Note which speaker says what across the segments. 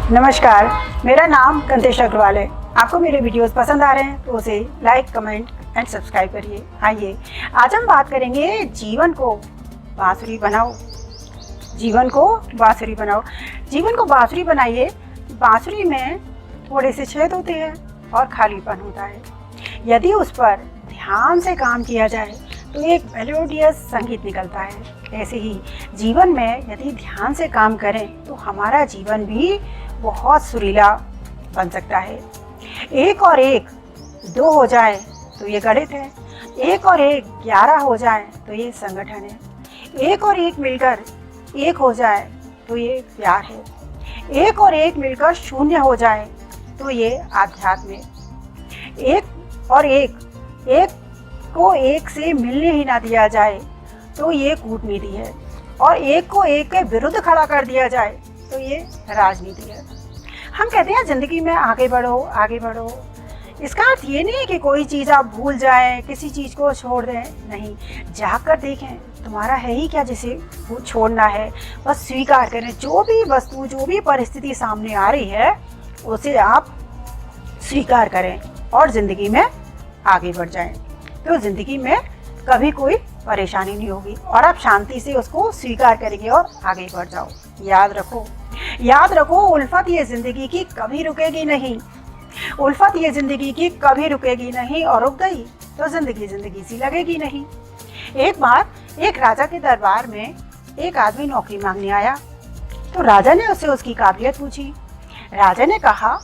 Speaker 1: नमस्कार, मेरा नाम कंतेश अग्रवाल है। आपको मेरे वीडियोस पसंद आ रहे हैं तो उसे लाइक, कमेंट एंड सब्सक्राइब करिए। आइए आज हम बात करेंगे जीवन को बांसुरी बनाओ। जीवन को बांसुरी बनाओ। जीवन को बांसुरी बनाइए। बांसुरी में थोड़े से छेद होते हैं और खालीपन होता है। यदि उस पर ध्यान से काम किया जाए तो एक मेलोडियस संगीत निकलता है। ऐसे ही जीवन में यदि ध्यान से काम करें तो हमारा जीवन भी बहुत सुरीला बन सकता है। 1 और 1 2 हो जाए तो ये गणित है। 1 और 1 11 हो जाए तो ये संगठन है। 1 और 1 मिलकर 1 हो जाए तो ये प्यार है। 1 और 1 मिलकर 0 हो जाए तो ये आध्यात्म है। 1 और 1 को 1 से मिलने ही ना दिया जाए तो ये कूटनीति है। और 1 को 1 के विरुद्ध खड़ा कर दिया जाए तो ये राजनीति है। हम कहते हैं ज़िंदगी में आगे बढ़ो, आगे बढ़ो। इसका अर्थ ये नहीं है कि कोई चीज़ आप भूल जाएं, किसी चीज़ को छोड़ दें। नहीं, जाकर देखें तुम्हारा है ही क्या जिसे छोड़ना है। बस स्वीकार करें। जो भी वस्तु, जो भी परिस्थिति सामने आ रही है उसे आप स्वीकार करें और ज़िंदगी में आगे बढ़ जाएं। तो ज़िंदगी में कभी कोई परेशानी नहीं होगी और आप शांति से उसको स्वीकार करेंगे और आगे बढ़ जाओ। याद रखो, उल्फत ये ज़िंदगी की कभी रुकेगी नहीं। उल्फत ये ज़िंदगी की कभी रुकेगी नहीं और रुक गई तो ज़िंदगी सी लगेगी नहीं। एक बार एक राजा के दरबार में एक आदमी नौकरी मांगने आया तो राजा ने उससे उसकी काबिलियत पूछी। राजा ने कहा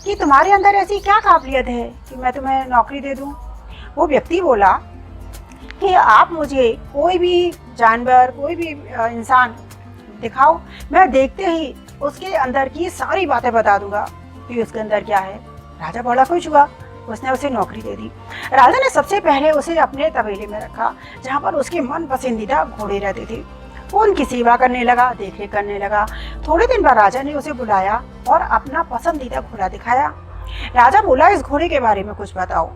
Speaker 1: कि तुम्हारे अंदर ऐसी क्या काबिलियत है कि मैं तुम्हें नौकरी दे दूं। वो व्यक्ति बोला कि आप मुझे कोई भी जानवर, कोई भी इंसान दिखाओ, मैं देखते ही उसके अंदर की सारी बातें बता दूंगा कि उसके अंदर क्या है। राजा बड़ा खुश हुआ, उसने उसे नौकरी दे दी। राजा ने सबसे पहले उसे अपने तबेले में रखा जहाँ पर उसके मन पसंदीदा घोड़े रहते थे। वो उनकी सेवा करने लगा, देखरेख करने लगा। थोड़े दिन बाद राजा ने उसे बुलाया और अपना पसंदीदा घोड़ा दिखाया। राजा बोला, इस घोड़े के बारे में कुछ बताओ।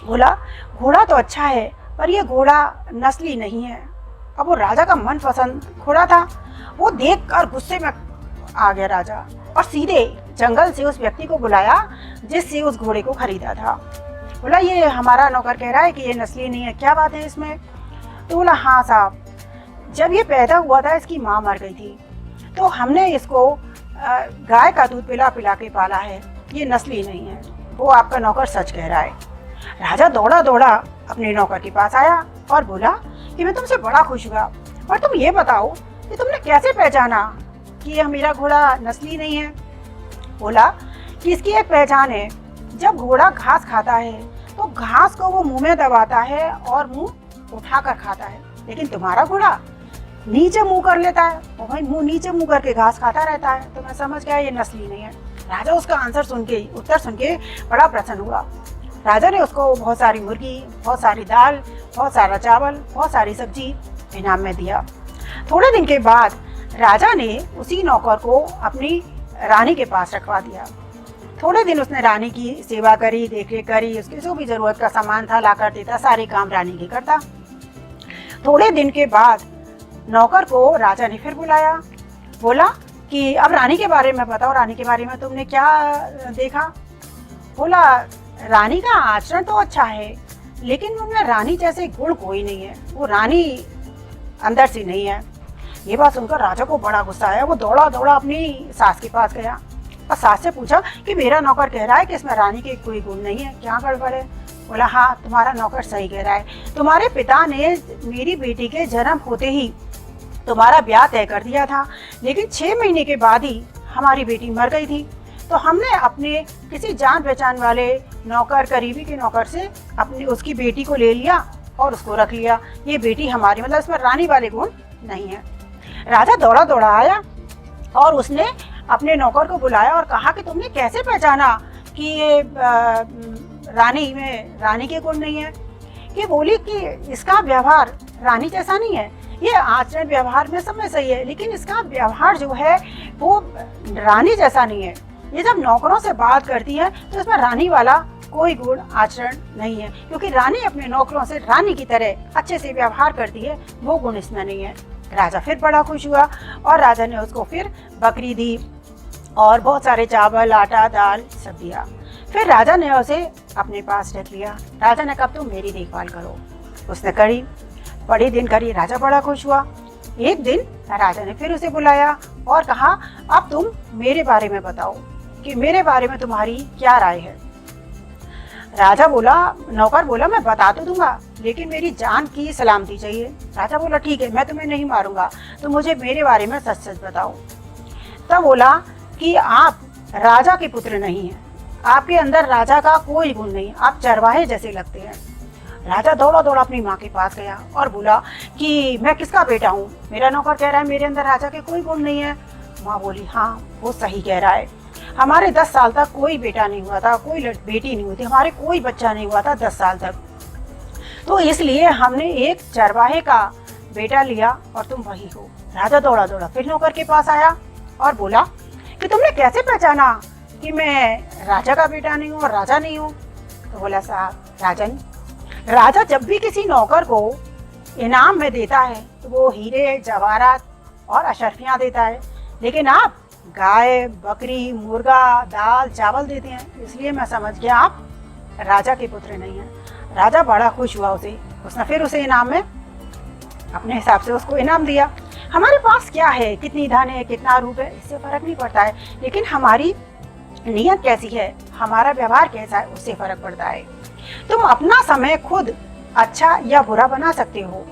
Speaker 1: बोला, घोड़ा तो अच्छा है पर यह घोड़ा नस्ली नहीं है। अब वो राजा का मनपसंद घोड़ा था। वो देखकर गुस्से में आ गया राजा और सीधे जंगल से उस व्यक्ति को बुलाया जिससे उस घोड़े को खरीदा था। बोला, ये हमारा नौकर कह रहा है कि ये नस्ली नहीं है, क्या बात है इसमें? तो बोला, हाँ साहब, जब ये पैदा हुआ था इसकी माँ मर गई थी तो हमने इसको गाय का दूध पिला पिला के पाला है, ये नस्ली नहीं है। वो आपका नौकर सच कह रहा है। राजा दौड़ा अपने नौकर के पास आया और बोला कि मैं तुमसे बड़ा खुश हुआ, और तुम ये बताओ कि तुमने कैसे पहचाना कि यह मेरा घोड़ा नस्ली नहीं है? बोला कि इसकी एक पहचान है, जब घोड़ा घास खाता है तो घास को वो मुंह में दबाता है और मुंह उठाकर खाता है, लेकिन तुम्हारा घोड़ा नीचे मुंह कर लेता है, वो भाई मुंह नीचे मुंह करके घास खाता रहता है। तो मैं समझ गया ये नस्ली नहीं है। राजा उसका उत्तर सुन के बड़ा प्रसन्न हुआ। राजा ने उसको बहुत सारी मुर्गी, बहुत सारी दाल, बहुत सारा चावल, बहुत सारी सब्जी इनाम में दिया। थोड़े दिन के बाद राजा ने उसी नौकर को अपनी रानी के पास रखवा दिया। थोड़े दिन उसने रानी की सेवा करी, देखरेख करी, उसकी जो भी ज़रूरत का सामान था ला कर देता, सारे काम रानी के करता। थोड़े दिन के बाद नौकर को राजा ने फिर बुलाया। बोला कि अब रानी के बारे में बताओ, रानी के बारे में तुमने क्या देखा? बोला, रानी का आचरण तो अच्छा है लेकिन उनमें रानी जैसे गुण कोई नहीं है, वो रानी अंदर से नहीं है। ये बात सुनकर राजा को बड़ा गुस्सा आया। वो दौड़ा अपनी सास के पास गया और सास से पूछा कि मेरा नौकर कह रहा है कि इसमें रानी के कोई गुण नहीं है, क्या गड़बड़ है? बोला, हाँ तुम्हारा नौकर सही कह रहा है। तुम्हारे पिता ने मेरी बेटी के जन्म होते ही तुम्हारा ब्याह तय कर दिया था, लेकिन 6 महीने के बाद ही हमारी बेटी मर गई थी। तो हमने अपने किसी जान पहचान वाले नौकर, करीबी के नौकर से उसकी बेटी को ले लिया और उसको रख लिया। ये बेटी हमारी, मतलब इसमें रानी वाले गुण नहीं है। राजा दौड़ा आया और उसने अपने नौकर को बुलाया और कहा कि तुमने कैसे पहचाना कि ये रानी में रानी के गुण नहीं है? कि बोली कि इसका व्यवहार रानी जैसा नहीं है, ये आचरण व्यवहार में सब में सही है, लेकिन इसका व्यवहार जो है वो रानी जैसा नहीं है। ये जब नौकरों से बात करती है तो इसमें रानी वाला कोई गुण आचरण नहीं है, क्योंकि रानी अपने नौकरों से रानी की तरह अच्छे से व्यवहार करती है, वो गुण इसमें नहीं है। राजा फिर बड़ा खुश हुआ और राजा ने उसको फिर बकरी दी। और बहुत सारे चावल, आटा, दाल सब दिया। फिर राजा ने उसे अपने पास रख लिया। राजा ने कहा तुम मेरी देखभाल करो। उसने करी, बड़े दिन करी। राजा बड़ा खुश हुआ। एक दिन राजा ने फिर उसे बुलाया और कहा अब तुम मेरे बारे में बताओ कि मेरे बारे में तुम्हारी क्या राय है। राजा बोला, नौकर बोला मैं बता तो दूंगा लेकिन मेरी जान की सलामती चाहिए। राजा बोला ठीक है, मैं तुम्हें नहीं मारूंगा, तो मुझे मेरे बारे में सच सच बताओ। तब बोला कि आप राजा के पुत्र नहीं हैं, आपके अंदर राजा का कोई गुण नहीं, आप चरवाहे जैसे लगते हैं। राजा दौड़ा दौड़ा अपनी माँ के पास गया और बोला कि मैं किसका बेटा हूँ, मेरा नौकर कह रहा है मेरे अंदर राजा के कोई गुण नहीं है। माँ बोली हाँ वो सही कह रहा है, हमारे 10 साल तक कोई बेटा नहीं हुआ था, कोई बेटी नहीं हुई थी, हमारे कोई बच्चा नहीं हुआ था 10 साल तक, तो इसलिए हमने एक चरवाहे का बेटा लिया और तुम वही हो। राजा दौड़ा दौड़ा फिर नौकर के पास आया और बोला कि तुमने कैसे पहचाना कि मैं राजा का बेटा नहीं हूँ और राजा नहीं हूँ। तो बोला साहब राजन, राजा जब भी किसी नौकर को इनाम में देता है तो वो हीरे, जवाहरात और अशर्फियाँ देता है, लेकिन आप गाय, बकरी, मुर्गा, दाल, चावल देते हैं, इसलिए मैं समझ गया आप राजा के पुत्र नहीं हैं। राजा बड़ा खुश हुआ उसने फिर उसे इनाम में अपने हिसाब से उसको इनाम दिया। हमारे पास क्या है, कितनी धन है, कितना रूप है, इससे फर्क नहीं पड़ता है, लेकिन हमारी नीयत कैसी है, हमारा व्यवहार कैसा है, उससे फर्क पड़ता है। तुम अपना समय खुद अच्छा या बुरा बना सकते हो।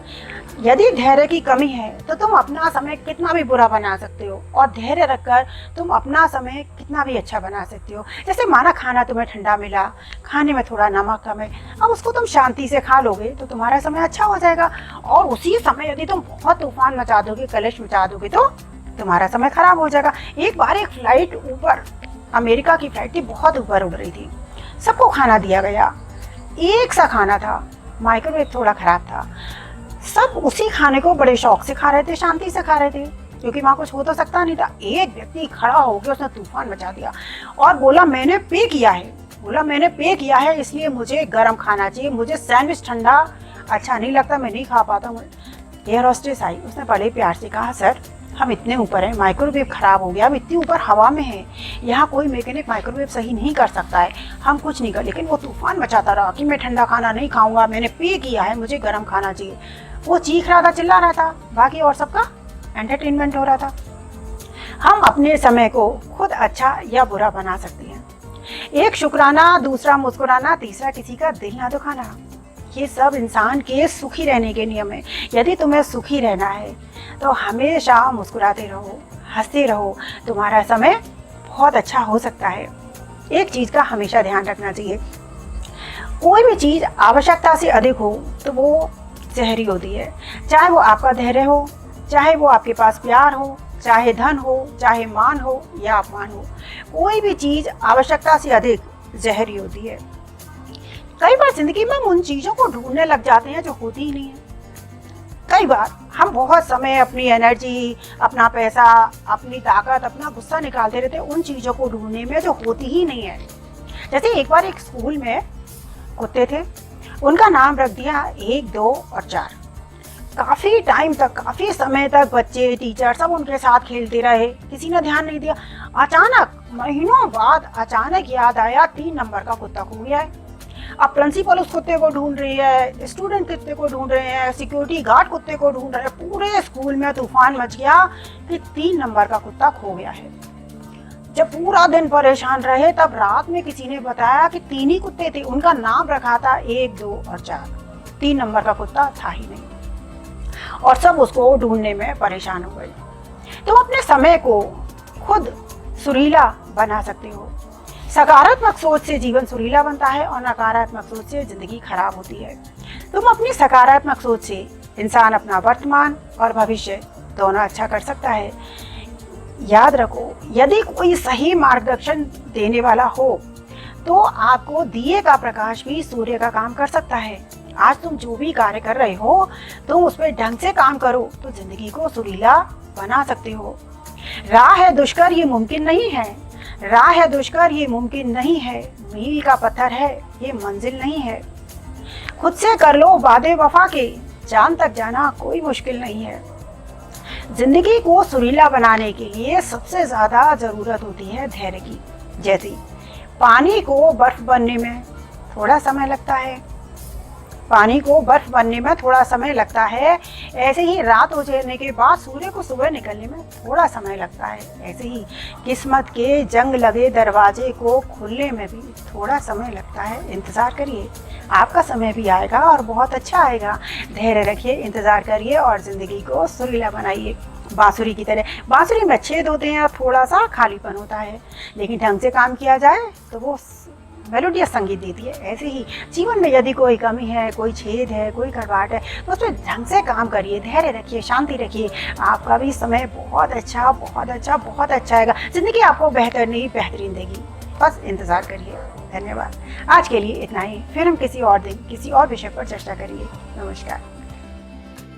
Speaker 1: यदि धैर्य की कमी है तो तुम अपना समय कितना भी बुरा बना सकते हो, और धैर्य रखकर तुम अपना समय कितना भी अच्छा बना सकते हो। जैसे माना खाना तुम्हें ठंडा मिला, खाने में थोड़ा नमक कम है, अब उसको तुम शांति से खा लोगे तो तुम्हारा समय अच्छा हो जाएगा। और उसी समय यदि तुम बहुत तूफान मचा दोगे, कलेश मचा दोगे तो तुम्हारा समय खराब हो जाएगा। एक बार एक फ्लाइट ऊपर, अमेरिका की फ्लाइट थी, बहुत ऊपर उड़ रही थी, सबको खाना दिया गया, एक सा खाना था, माइक्रोवेव थोड़ा खराब था, सब उसी खाने को बड़े शौक से खा रहे थे, शांति से खा रहे थे, क्योंकि वहाँ कुछ हो तो सकता नहीं था। एक व्यक्ति खड़ा हो गया, उसने तूफान मचा दिया और बोला मैंने पे किया है इसलिए मुझे गर्म खाना चाहिए, मुझे सैंडविच ठंडा अच्छा नहीं लगता, मैं नहीं खा पाता हूँ। एयर होस्टेस आई, उसने बड़े प्यार से कहा सर हम इतने ऊपर हैं, माइक्रोवेव खराब हो गया, हम इतनी ऊपर हवा में हैं, यहाँ कोई मैकेनिक माइक्रोवेव सही नहीं कर सकता है, हम कुछ नहीं कर। लेकिन वो तूफान मचाता रहा कि मैं ठंडा खाना नहीं खाऊंगा, मैंने पे किया है, मुझे गर्म खाना चाहिए। वो चीख रहा था, चिल्ला रहा था, बाकी और सबका एंटरटेनमेंट हो रहा था। हम अपने समय को खुद अच्छा या बुरा बना सकते हैं। एक शुक्राना, दूसरा मुस्कुराना, तीसरा किसी का दिल ना दुखाना, ये सब इंसान के सुखी रहने के नियम है। यदि तुम्हें सुखी रहना है तो हमेशा मुस्कुराते रहो, हंसते रहो, तुम्हारा समय बहुत अच्छा हो सकता है। एक चीज़ का हमेशा ध्यान रखना चाहिए, कोई भी चीज़ आवश्यकता से अधिक हो तो वो जहरी होती है। चाहे वो आपका धैर्य हो, चाहे वो आपके पास प्यार हो, चाहे धन हो, चाहे मान हो या अपमान हो, कोई भी चीज़ आवश्यकता से अधिक जहरी होती है। कई बार जिंदगी में हम उन चीज़ों को ढूंढने लग जाते हैं जो होती ही नहीं है। कई बार हम बहुत समय, अपनी एनर्जी, अपना पैसा, अपनी ताकत, अपना गुस्सा निकालते रहते हैं उन चीज़ों को ढूंढने में जो होती ही नहीं है। जैसे एक बार एक स्कूल में कुत्ते थे, उनका नाम रख दिया 1, 2 और 4। काफ़ी टाइम तक, काफ़ी समय तक बच्चे, टीचर सब उनके साथ खेलते रहे, किसी ने ध्यान नहीं दिया। अचानक महीनों बाद अचानक याद आया 3 नंबर का कुत्ता खो गया है। अब प्रिंसिपल उस कुत्ते को ढूंढ रही है, स्टूडेंट कुत्ते को ढूंढ रहे हैं, सिक्योरिटी गार्ड कुत्ते को ढूंढ रहे हैं, पूरे स्कूल में तूफान मच गया कि 3 नंबर का कुत्ता खो गया है। जब पूरा दिन परेशान रहे तब रात में किसी ने बताया कि 3 ही कुत्ते थे, उनका नाम रखा था 1, 2 और 4, 3 नंबर का कुत्ता था ही नहीं, और सब उसको ढूंढने में परेशान हो गए। तुम अपने समय को खुद सुरीला बना सकते हो। सकारात्मक सोच से जीवन सुरीला बनता है और नकारात्मक सोच से जिंदगी खराब होती है। तुम अपनी सकारात्मक सोच से इंसान अपना वर्तमान और भविष्य दोनों अच्छा कर सकता है। याद रखो, यदि कोई सही मार्गदर्शन देने वाला हो तो आपको दिए का प्रकाश भी सूर्य का काम कर सकता है। आज तुम जो भी कार्य कर रहे हो, तुम उस पर ढंग से काम करो तो जिंदगी को सुरीला बना सकते हो। राह है दुष्कर, ये मुमकिन नहीं है, राह है दुष्कर, ये मुमकिन नहीं है, मील का पत्थर है, ये मंजिल नहीं है। खुद से कर लो वादे वफा के, चांद तक जाना कोई मुश्किल नहीं है। जिंदगी को सुरीला बनाने के लिए सबसे ज़्यादा ज़रूरत होती है धैर्य की। जैसे पानी को बर्फ बनने में थोड़ा समय लगता है, पानी को बर्फ बनने में थोड़ा समय लगता है, ऐसे ही रात हो जाने के बाद सूर्य को सुबह निकलने में थोड़ा समय लगता है। ऐसे ही किस्मत के जंग लगे दरवाजे को खुलने में भी थोड़ा समय लगता है। इंतज़ार करिए, आपका समय भी आएगा और बहुत अच्छा आएगा। धैर्य रखिए, इंतज़ार करिए और ज़िंदगी को सुरीला बनाइए। बांसुरी की तरह, बांसुरी में छेद होते हैं और थोड़ा सा खालीपन होता है, लेकिन ढंग से काम किया जाए तो वो मेलोडियस संगीत देती है। ऐसे ही जीवन में यदि कोई कमी है, कोई छेद है, कोई खड़वाहट है, तो उसमें ढंग से काम करिए, धैर्य रखिए, शांति रखिए। आपका भी समय बहुत अच्छा बहुत अच्छा बहुत अच्छा आएगा। ज़िंदगी आपको बेहतर नहीं बेहतरीन देगी, बस इंतज़ार करिए। धन्यवाद। आज के लिए इतना ही, फिर हम किसी और दिन किसी और विषय पर चर्चा करेंगे। नमस्कार।